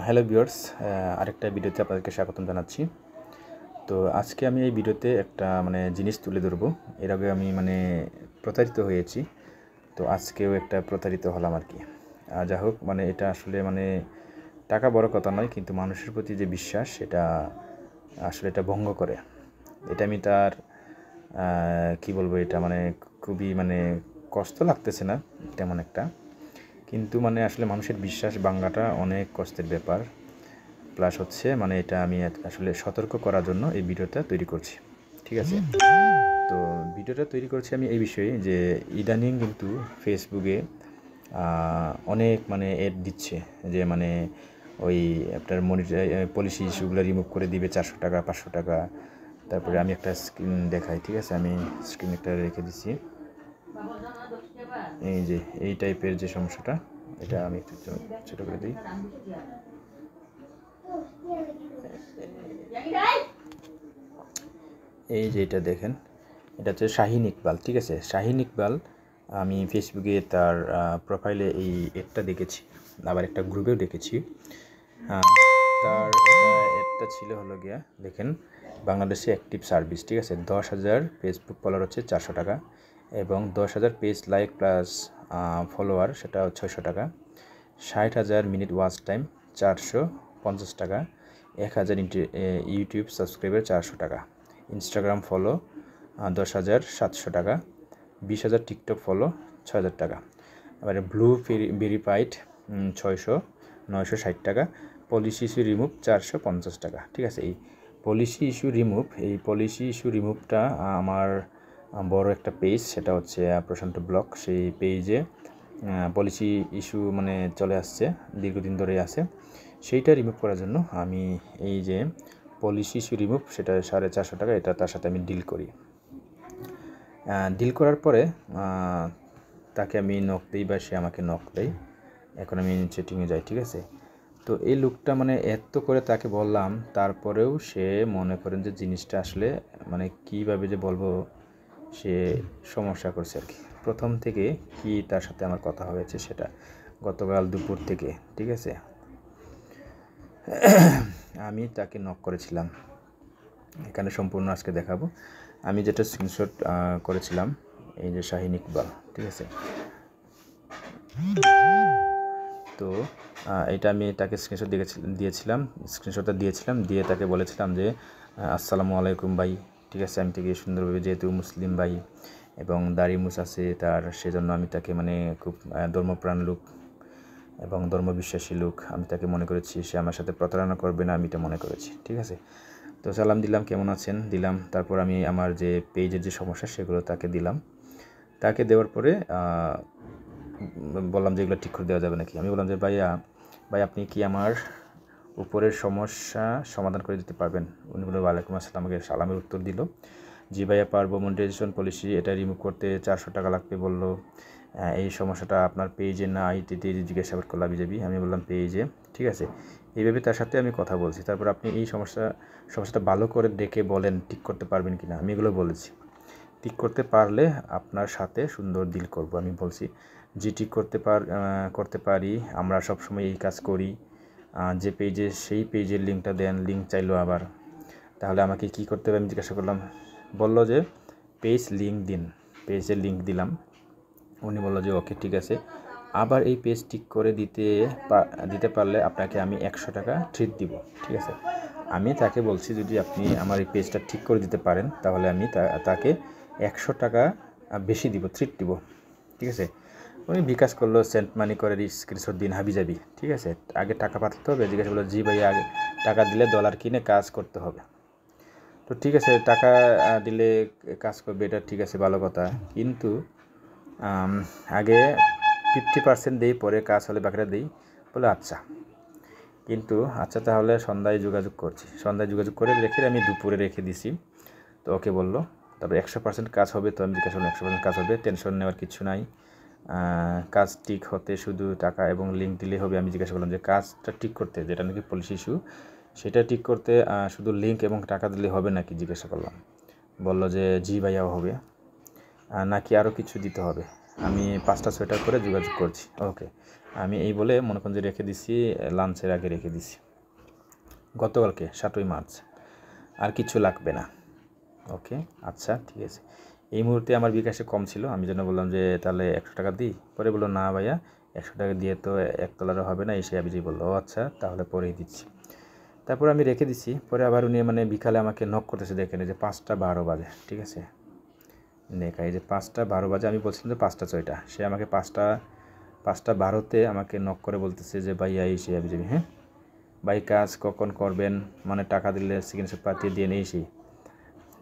Hello viewers, আরেকটা ভিডিওতে আপনাদেরকে স্বাগতম জানাচ্ছি। তো আজকে আমি এই ভিডিওতে একটা জিনিস তুলে ধরবো। এর আগে আমি প্রতারিত হয়েছি, তো আজকেও একটা প্রতারিত হলাম আর কি। যা হোক, এটা আসলে টাকা বড় কথা নয়, কিন্তু মানুষের প্রতি যে বিশ্বাস এটা আসলে এটা ভঙ্গ করে। এটা আমি তার কি বলবো, এটা খুবই কষ্ট লাগতেছে না তেমন একটা, কিন্তু আসলে মানুষের বিশ্বাস ভাঙাটা অনেক কষ্টের ব্যাপার। প্লাস হচ্ছে এটা আমি আসলে সতর্ক করার জন্য এই ভিডিওটা তৈরি করছি, ঠিক আছে? তো ভিডিওটা তৈরি করছি আমি এই বিষয়ে যে ইদানিং কিন্তু ফেসবুকে অনেক এড দিচ্ছে যে ওই আপনার পলিসি ইস্যুগুলো রিমুভ করে দিবে 400 টাকা 500 টাকা। তারপরে আমি একটা স্ক্রিন দেখাই, ঠিক আছে? আমি স্ক্রিন একটা রেখে দিচ্ছি। এই যে এই টাইপের যে সমস্যাটা, এটা আমি একটু ছোটো করে দিই। এই যে এটা দেখেন, এটা হচ্ছে শাহিন ইকবাল, ঠিক আছে? শাহিন ইকবাল, আমি ফেসবুকে তার প্রোফাইলে এই এডটা দেখেছি, আবার একটা গ্রুপেও দেখেছি। তার এডটা ছিল হলো গিয়া, দেখেন, বাংলাদেশে অ্যাক্টিভ সার্ভিস, ঠিক আছে? 10,000 ফেসবুক ফলোয়ার হচ্ছে 400 টাকা, এবং 10,000 পেজ লাইক প্লাস ফলোয়ার সেটা 600 টাকা, 60,000 মিনিট ওয়াচ টাইম 450 টাকা, 1,000 ইউটিউব সাবস্ক্রাইবার 400 টাকা, ইনস্টাগ্রাম ফলো 10,700 টাকা, 20,000 টিকটক ফলো 6,000 টাকা, এবারে ব্লু ভেরিফাইড 960 টাকা, পলিসি ইস্যু রিমুভ 450 টাকা, ঠিক আছে? এই পলিসি ইস্যু রিমুভটা আমার বড় একটা পেজ, সেটা হচ্ছে প্রশান্ত ব্লগ। সেই পেজে পলিসি ইস্যু চলে আসছে, দীর্ঘদিন ধরে আছে। সেইটা রিমুভ করার জন্য আমি এই যে পলিসি ইস্যু রিমুভ, সেটা 450 টাকা, এটা তার সাথে আমি ডিল করি। ডিল করার পরে তাকে আমি নক দিই বা সে আমাকে নক দেয়। এখন আমি চ্যাটিংয়ে যাই, ঠিক আছে? তো এই লোকটা এত করে তাকে বললাম, তারপরেও সে মনে করেন যে জিনিসটা আসলে কীভাবে যে বলবো, সে সমস্যা করছে আর কি। প্রথম থেকে কি তার সাথে আমার কথা হয়েছে সেটা গতকাল দুপুর থেকে, ঠিক আছে? আমি তাকে নক করেছিলাম, এখানে সম্পূর্ণ আজকে দেখাবো। আমি যেটা স্ক্রিনশট করেছিলাম, এই যে শাহিন ইকবাল, ঠিক আছে? তো এটা আমি তাকে স্ক্রিনশটটা দিয়েছিলাম, দিয়ে তাকে বলেছিলাম যে আসসালামু আলাইকুম ভাই, ঠিক আছে? আমি থেকে সুন্দরভাবে, যেহেতু মুসলিম ভাই এবং দাড়ি মুছ আছে তার, সেজন্য আমি তাকে খুব ধর্মপ্রাণ লোক এবং ধর্মবিশ্বাসী লোক, আমি তাকে মনে করেছি সে আমার সাথে প্রতারণা করবে না, আমি এটা মনে করেছি, ঠিক আছে? তো সালাম দিলাম, কেমন আছেন দিলাম, তারপর আমি আমার যে পেজের যে সমস্যা সেগুলো তাকে দিলাম। তাকে দেওয়ার পরে বললাম যে এগুলো ঠিক করে দেওয়া যাবে নাকি। আমি বললাম যে ভাই আপনি কি আমার উপরের সমস্যা সমাধান করে দিতে পারবেন? উনি বললেন ওয়ালাইকুম আসসালাম, আমাকে সালামের উত্তর দিল। জি ভাইয়া পারবো, মনিটাইজেশন পলিসি এটা রিমুভ করতে 400 টাকা লাগবে বললো। এই সমস্যাটা আপনার পেজে না আইটিতে জিজ্ঞাসাবাদ করলাম বিজেপি। আমি বললাম পেজে, ঠিক আছে? এইভাবে তার সাথে আমি কথা বলছি। তারপর আপনি এই সমস্যাটা ভালো করে দেখে বলেন ঠিক করতে পারবেন কি না, আমি এগুলো বলেছি। ঠিক করতে পারলে আপনার সাথে সুন্দর ডিল করব, আমি বলছি। যে ঠিক করতে পারি, আমরা সবসময় এই কাজ করি। যে পেজে, সেই পেজের লিঙ্কটা দেন, লিঙ্ক চাইলো আবার, তাহলে আমাকে কি করতে হবে আমি জিজ্ঞাসা করলাম। বললো যে পেজ লিঙ্ক দিন, পেজের লিঙ্ক দিলাম। উনি বললো যে ওকে ঠিক আছে, আবার এই পেজ ঠিক করে দিতে পারলে আপনাকে আমি 100 টাকা ট্রিট দিব, ঠিক আছে? আমি তাকে বলছি যদি আপনি আমার এই পেজটা ঠিক করে দিতে পারেন তাহলে আমি তাকে 100 টাকা বেশি দিব, ট্রিট দিব, ঠিক আছে? উনি বিকাশ করলো, সেন্ট মানি করে স্ক্রিনশট দিন হাবিজাবি, ঠিক আছে? আগে টাকা পাঠাতে হবে, জিজ্ঞাসা করলো জি ভাই আগে টাকা দিলে ডলার কিনে কাজ করতে হবে। তো ঠিক আছে, টাকা দিলে কাজ করবে, এটা ঠিক আছে, ভালো কথা, কিন্তু আগে 50% দিই, পরে কাজ হলে বাকিটা দিই। বলে আচ্ছা, কিন্তু আচ্ছা তাহলে সন্ধ্যায় যোগাযোগ করছি। সন্ধ্যায় যোগাযোগ করে রেখে আমি দুপুরে রেখে দিছি। তো ওকে বললো তারপরে 100% কাজ হবে। তো আমি জিজ্ঞাসা করলাম 100% কাজ হবে, টেনশন নেওয়ার কিছু নাই, কাজ ঠিক হতে শুধু টাকা এবং লিঙ্ক দিলেই হবে। আমি জিজ্ঞাসা করলাম যে কাজটা ঠিক করতে, যেটা নাকি পলিসি ইস্যু, সেটা ঠিক করতে শুধু লিঙ্ক এবং টাকা দিলে হবে নাকি জিজ্ঞাসা করলাম। বললো যে জি ভাইয়াও হবে, নাকি আরও কিছু দিতে হবে। আমি 5টা 6টার করে যোগাযোগ করছি। ওকে, আমি এই বলে মনে করেন যে রেখে দিছি, লাঞ্চের আগে রেখে দিছি, গতকালকে 7ই মার্চ। আর কিছু লাগবে না। ওকে, আচ্ছা ঠিক আছে। এই মুহূর্তে আমার বিকাশে কম ছিল, আমি জন্য বললাম যে তাহলে 100 টাকা দিই। পরে বললো না ভাইয়া 100 টাকা দিয়ে তো $1 হবে না। এসে আবিজি বললো ও আচ্ছা তাহলে পরেই দিচ্ছি। তারপর আমি রেখে দিচ্ছি। পরে আবার উনি মানে বিকালে আমাকে নক করতেছে, দেখেন যে 5টা 12 বাজে, ঠিক আছে, দেখা এই যে 5টা 12 বাজে। আমি বলছিলাম যে 5টা 6টা, সে আমাকে 5টা 12তে আমাকে নক করে বলতেছে যে ভাইয়া এসে আবিজি, হ্যাঁ ভাই কাজ কখন করবেন, মানে টাকা দিলে সিগনেচার পাঠিয়ে দিয়ে নিয়ে এসি।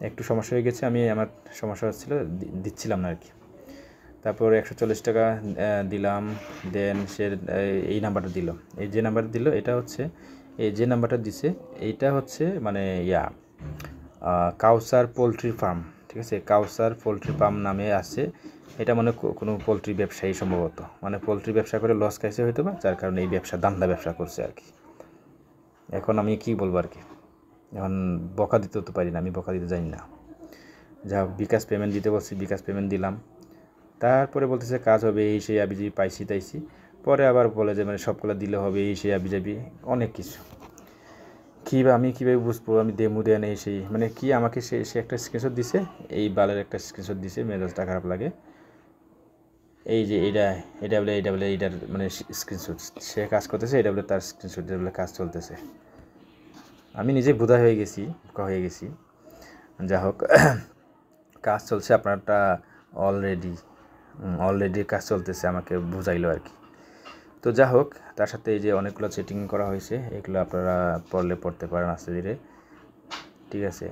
একটু সমস্যা হয়ে গেছে, আমি আমার সমস্যা হচ্ছিলো দিচ্ছিলাম না আর কি। তারপর 140 টাকা দিলাম। দেন সে এই নাম্বারটা দিল, এই যে নাম্বারটা দিল এটা হচ্ছে, এই যে নাম্বারটা দিছে এইটা হচ্ছে মানে কাউসার পোলট্রি ফার্ম, ঠিক আছে, কাউসার পোলট্রি ফার্ম নামে আছে। এটা মানে কোনো পোলট্রি ব্যবসায়ী সম্ভবত, মানে পোলট্রি ব্যবসা করে লস খাইছে হয়তো বা, যার কারণে এই দান্দা ব্যবসা করছে আর কি। এখন আমি কি বলবো আর কি, এখন বকা দিতেও তো পারি না, আমি বকা দিতে জানি না। যা বিকাশ পেমেন্ট দিতে বলছি, বিকাশ পেমেন্ট দিলাম। তারপরে বলতেছে কাজ হবে এই সেই আবিজি পাইছি তাইছি। পরে আবার বলে যে মানে সবগুলো দিলে হবে এই সেই আবিজাবি অনেক কিছু। আমি কীভাবে বুঝবো, আমি দেমু দেন এই সেই মানে কি, আমাকে সে একটা স্ক্রিনশট দিছে, এই বালের একটা স্ক্রিনশট দিছে, মেজাজটা খারাপ লাগে। এই যে এটা বলে এইটার মানে স্ক্রিনশট, সে কাজ করতেছে, এটা বলে তার স্ক্রিনশট, এটা বলে কাজ চলতেছে। আমি নিজে বোধা হয়ে গেছি, বোকা হয়ে গেছি। যা হোক, কাজ চলছে, আপনারটা অলরেডি কাজ চলতেছে, আমাকে বুঝাইলো আর কি। তো যা হোক, তার সাথে এই যে অনেকগুলো সেটিং করা হয়েছে, এগুলো আপনারা পড়তে পারেন আস্তে ধীরে, ঠিক আছে।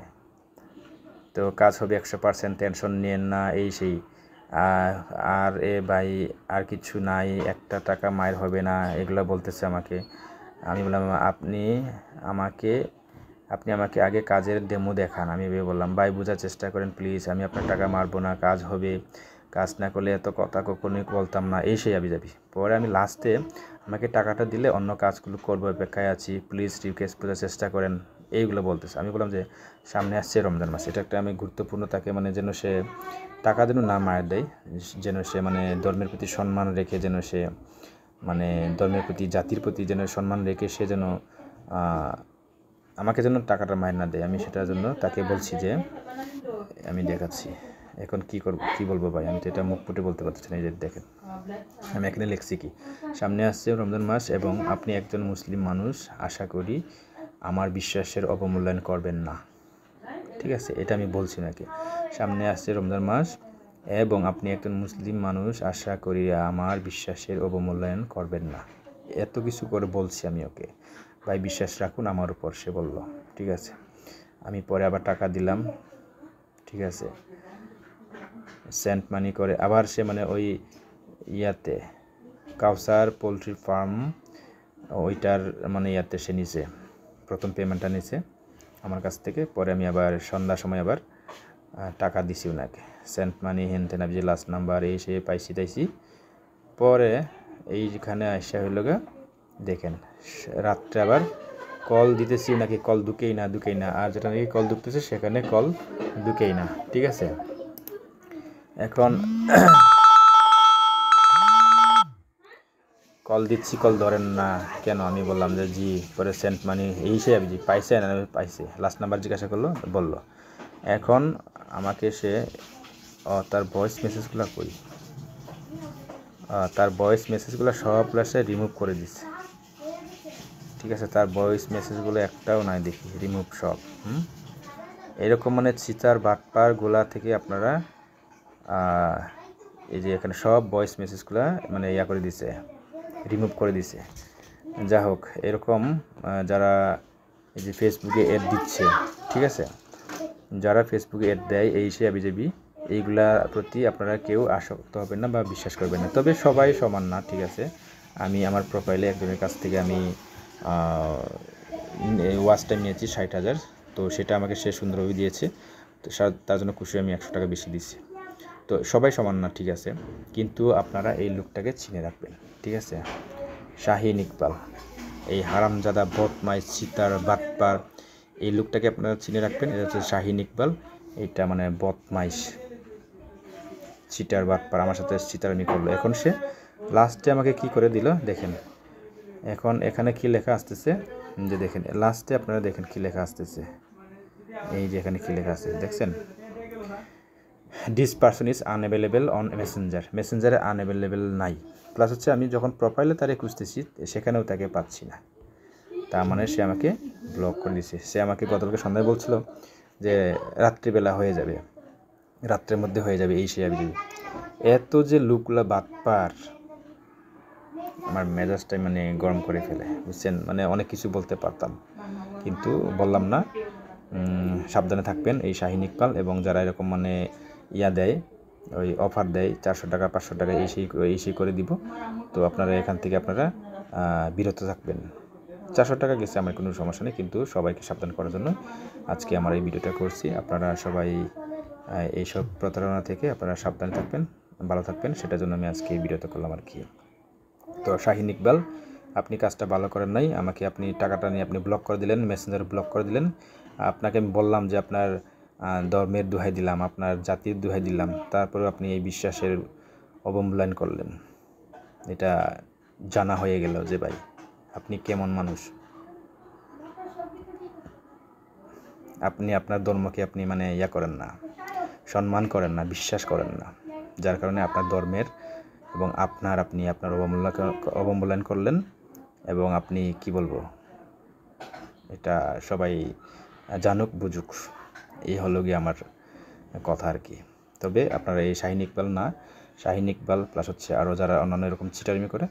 তো কাজ হবে 100%, টেনশন নিয়েন না এই সেই। আর ভাই আর কিছু নাই, 1 টাকা মায়ের হবে না, এগুলো বলতেছে আমাকে। আমি বললাম আপনি আমাকে আগে কাজের ডেমো দেখান। আমি বললাম ভাই বোঝার চেষ্টা করেন প্লিজ, আমি আপনার টাকা মারবো না, কাজ হবে, কাজ না করলে এত কথা কখনোই বলতাম না, এই সেই আবিজাবি। পরে আমি লাস্টে আমাকে টাকাটা দিলে অন্য কাজগুলো করবো, অপেক্ষায় আছি, প্লিজ রিকোয়েস্ট বোঝার চেষ্টা করেন, এইগুলো বলতেছে। আমি বললাম যে সামনে আসছে রমজান মাস, এটা একটা আমি গুরুত্বপূর্ণ, তাকে মানে যেন সে টাকা যেন না মায়ের দেয়, যেন সে মানে ধর্মের প্রতি সম্মান রেখে, যেন সে মানে ধর্মের প্রতি জাতির প্রতি যেন সম্মান রেখে সে যেন আমাকে যেন টাকাটা মায়ের না দেয়। আমি সেটার জন্য তাকে বলছি যে আমি দেখাচ্ছি এখন কি বলবো ভাই, আমি তো এটা মুখ ফুটে বলতে পারছি না। এই যে দেখেন আমি এখানে লিখছি কি, সামনে আসছে রমজান মাস এবং আপনি একজন মুসলিম মানুষ, আশা করি আমার বিশ্বাসের অবমূল্যায়ন করবেন না, ঠিক আছে, এটা আমি বলছি নাকি। সামনে আসছে রমজান মাস এবং আপনি একজন মুসলিম মানুষ, আশা করি আমার বিশ্বাসের অবমূল্যায়ন করবেন না, এত কিছু করে বলছি আমি ওকে, ভাই বিশ্বাস রাখুন আমার উপর, সে বলল ঠিক আছে। আমি পরে আবার টাকা দিলাম, ঠিক আছে, সেন্ট মানি করে আবার সে মানে ওই ইয়াতে কাউসার পোলট্রি ফার্ম ওইটার মানে ইয়াতে সে নিছে, প্রথম পেমেন্টটা নিছে আমার কাছ থেকে। পরে আমি আবার সন্ধ্যার সময় আবার টাকা দিছি ওনাকে, সেন্ট মানি হেনতেন আমি যে লাস্ট নাম্বার এই সে পাইছি তাইছি। পরে এইখানে আসা হইল গা, দেখেন রাত্রে আবার কল দিতেছি নাকি কল ঢুকেই না, আর যেটা নাকি কল ঢুকতেছে সেখানে কল ঢুকেই না, ঠিক আছে। এখন কল দিচ্ছি, কল ধরেন না কেন, আমি বললাম যে জি। পরে সেন্ট মানি এই সে আমি জি পাইছে না, পাইছে, লাস্ট নাম্বার জিজ্ঞাসা করলো, বললো। এখন আমাকে সে তার ভয়েস মেসেজগুলো কই, তার ভয়েস মেসেজগুলো সবগুলো সে রিমুভ করে দিচ্ছে, ঠিক আছে, তার ভয়েস মেসেজগুলো একটাও নাই দেখি, রিমুভ সব। এরকম মানে চিতার বাটপার গোলা থেকে আপনারা এই যে এখানে সব ভয়েস মেসেজগুলো মানে করে দিছে, রিমুভ করে দিছে। যা হোক, এরকম যারা এই যে ফেসবুকে অ্যাড দিচ্ছে, ঠিক আছে, যারা ফেসবুকে অ্যাড দেয় এই সে আবিজাবি, এইগুলার প্রতি আপনারা কেউ আসক্ত হবেন না বা বিশ্বাস করবেন না। তবে সবাই সমান না, ঠিক আছে। আমি আমার প্রোফাইলে একজনের কাছ থেকে আমি ওয়াচ টাইম নিয়েছি 60,000, তো সেটা আমাকে সে সুন্দরভাবে দিয়েছে, তো তার জন্য খুশি, আমি 100 টাকা বেশি দিচ্ছি। তো সবাই সমান না, ঠিক আছে, কিন্তু আপনারা এই লোকটাকে চিনে রাখবেন, ঠিক আছে। শাহিন ইকবাল, এই হারামজাদা বদমাইশ চিতার বাটপার, এই লোকটাকে আপনারা চিনে রাখবেন। এটা হচ্ছে শাহিন ইকবাল, এইটা মানে বদমাইশ চিটার বাটপার, আমার সাথে চিটারামি করলো। এখন সে লাস্টে আমাকে কি করে দিল দেখেন। এখন এখানে কি লেখা আসতেছে যে দেখেন, লাস্টে আপনারা দেখেন কি লেখা আসতেছে, এই যে এখানে কি লেখা আছে দেখছেন, this person is unavailable on মেসেঞ্জারে আনঅ্যাভেলেবল নাই। প্লাস হচ্ছে আমি যখন প্রোফাইলে তারে খুঁজতেছি সেখানেও তাকে পাচ্ছি না, তার মানে সে আমাকে ব্লক করে দিয়েছে। সে আমাকে গতকালকে সন্ধ্যায় বলছিল যে রাত্রিবেলা হয়ে যাবে, রাত্রের মধ্যে হয়ে যাবে, এই সে আবি। এত যে লুকগুলা বাটপার, আমার মেজাজটাই মানে গরম করে ফেলে, বুঝছেন। মানে অনেক কিছু বলতে পারতাম কিন্তু বললাম না। সাবধানে থাকবেন এই শাহিন ইকবাল এবং যারা এরকম মানে ইয়া দেয়, ওই অফার দেয় 400 টাকা 500 টাকা এই সেই করে দিব, তো আপনারা এখান থেকে আপনারা বিরত থাকবেন। 400 টাকা গেছে আমার কোনো সমস্যা নেই, কিন্তু সবাইকে সাবধান করার জন্য আজকে আমার এই ভিডিওটা করছি। আপনারা সবাই এইসব প্রতারণা থেকে আপনারা সাবধানে থাকবেন, ভালো থাকবেন, সেটার জন্য আমি আজকে এই ভিডিওটা করলাম আর কি। তো শাহিন ইকবাল, আপনি কাজটা ভালো করেন নাই, আমাকে আপনি টাকাটা নিয়ে আপনি ব্লক করে দিলেন, মেসেঞ্জারে ব্লক করে দিলেন। আপনাকে আমি বললাম যে আপনার ধর্মের দোহাই দিলাম, আপনার জাতির দোহাই দিলাম, তারপরেও আপনি এই বিশ্বাসের অবমূল্যায়ন করলেন। এটা জানা হয়ে গেল যে ভাই আপনি কেমন মানুষ। আপনি আপনার ধর্মকে আপনি মানে ইয়া করেন না, সম্মান করেন না, বিশ্বাস করেন না, যার কারণে আপনার ধর্মের এবং আপনি আপনার অবমূল্যায়ন করলেন। এবং আপনি কি বলবো, এটা সবাই জানুক বুঝুক, এই হলো গিয়ে আমার কথা আর কি। তবে আপনারা এই শাহিন ইকবাল না, শাহিন ইকবাল প্লাস হচ্ছে আরও যারা অন্যান্য এরকম চিটারিমি করে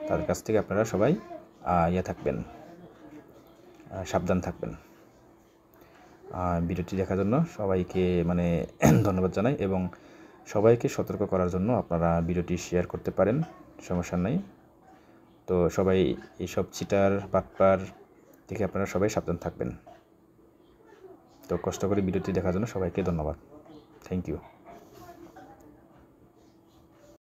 তাদের কাছ থেকে আপনারা সবাই থাকবেন, সাবধান থাকবেন। ভিডিওটি দেখার জন্য সবাইকে মানে ধন্যবাদ জানাই এবং সবাইকে সতর্ক করার জন্য আপনারা ভিডিওটি শেয়ার করতে পারেন, সমস্যা নাই। তো সবাই এইসব চিটার বাটপার থেকে আপনারা সবাই সাবধান থাকবেন। তো কষ্ট করে ভিডিওটি দেখার জন্য সবাইকে ধন্যবাদ, থ্যাংক ইউ।